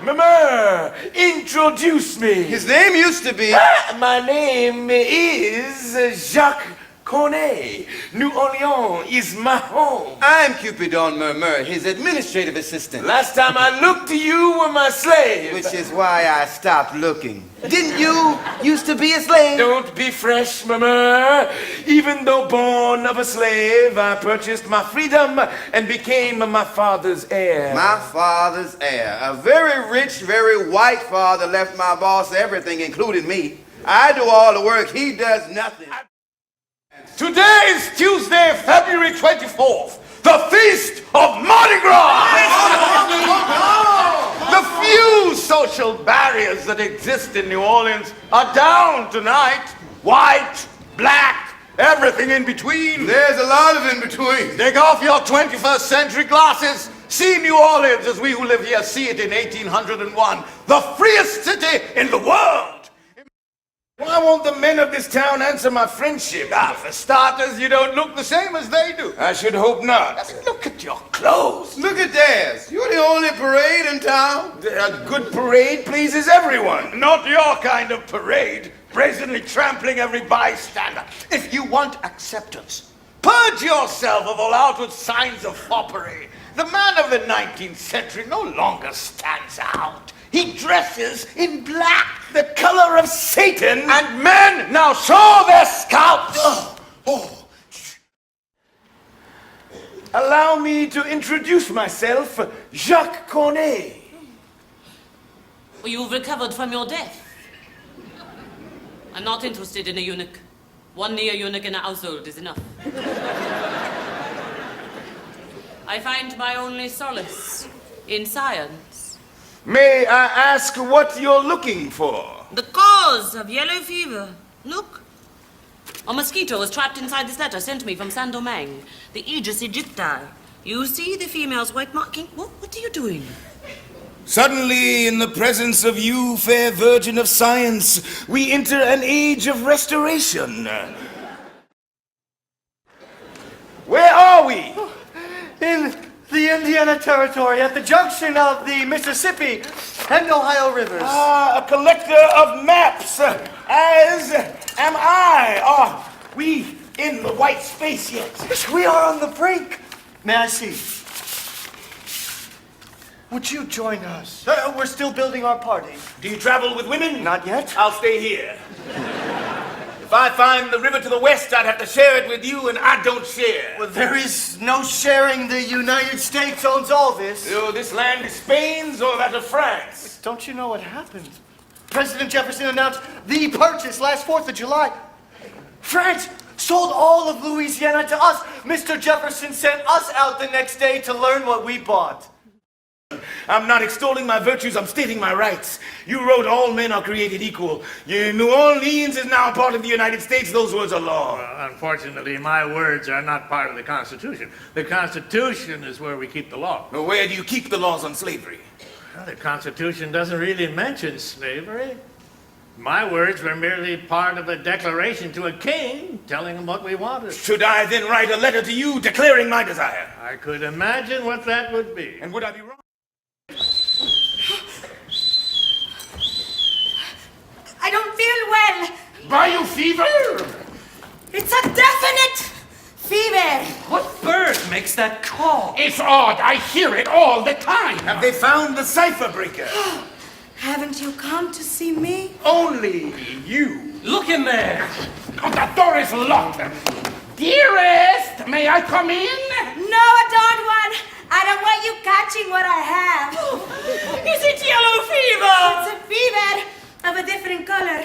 Mama, introduce me. His name used to be... My name is Jacques Cornet. New Orleans is my home. I'm Cupidon Murmur, his administrative assistant. Last time I looked, you were my slave. Which is why I stopped looking. Didn't you used to be a slave? Don't be fresh, Mama. Even though born of a slave, I purchased my freedom and became my father's heir. My father's heir. A very rich, very white father left my boss everything, including me. I do all the work, he does nothing. Today is Tuesday, February 24th, the Feast of Mardi Gras! The few social barriers that exist in New Orleans are down tonight. White, black, everything in between. There's a lot of in between. Take off your 21st century glasses. See New Orleans as we who live here see it in 1801. The freest city in the world. Why won't the men of this town answer my friendship? For starters, you don't look the same as they do. I should hope not. Look at your clothes. Look at theirs. You're the only parade in town. A good parade pleases everyone. Not your kind of parade, brazenly trampling every bystander. If you want acceptance, purge yourself of all outward signs of foppery. The man of the 19th century no longer stands out. He dresses in black, the color of Satan. and men now show their scalps. Allow me to introduce myself, Jacques Cornet. Well, you've recovered from your death. I'm not interested in a eunuch. One near eunuch in a household is enough. I find my only solace in science. May I ask what you're looking for? The cause of yellow fever. Look. A mosquito was trapped inside this letter sent me from Saint-Domingue, the Aegis aegypti. You see the female's white marking? What are you doing? Suddenly, in the presence of you, fair virgin of science, we enter an age of restoration. Where are we? In the Indiana Territory, at the junction of the Mississippi and Ohio rivers. A collector of maps, as am I. Are we in the white space yet? Yes, we are on the brink. May I see? Would you join us? We're still building our party. Do you travel with women? Not yet. I'll stay here. If I find the river to the west, I'd have to share it with you, and I don't share. Well, there is no sharing. The United States owns all this. So this land is Spain's or that of France? Don't you know what happened? President Jefferson announced the purchase last 4th of July. France sold all of Louisiana to us. Mr. Jefferson sent us out the next day to learn what we bought. I'm not extolling my virtues, I'm stating my rights. You wrote all men are created equal. New Orleans is now part of the United States. Those words are law. Well, unfortunately, my words are not part of the Constitution. The Constitution is where we keep the law. Well, where do you keep the laws on slavery? Well, the Constitution doesn't really mention slavery. My words were merely part of a declaration to a king telling him what we wanted. Should I then write a letter to you declaring my desire? I could imagine what that would be. And would I be wrong? I don't feel well. By you fever? It's a definite fever. What bird makes that call? It's odd. I hear it all the time. Have they found the cipher breaker? Haven't you come to see me? Only you. Look in there. Oh, the door is locked. Dearest, may I come in? No, I don't want. I don't want you catching what I have. Is it yellow fever? It's a fever of a different color.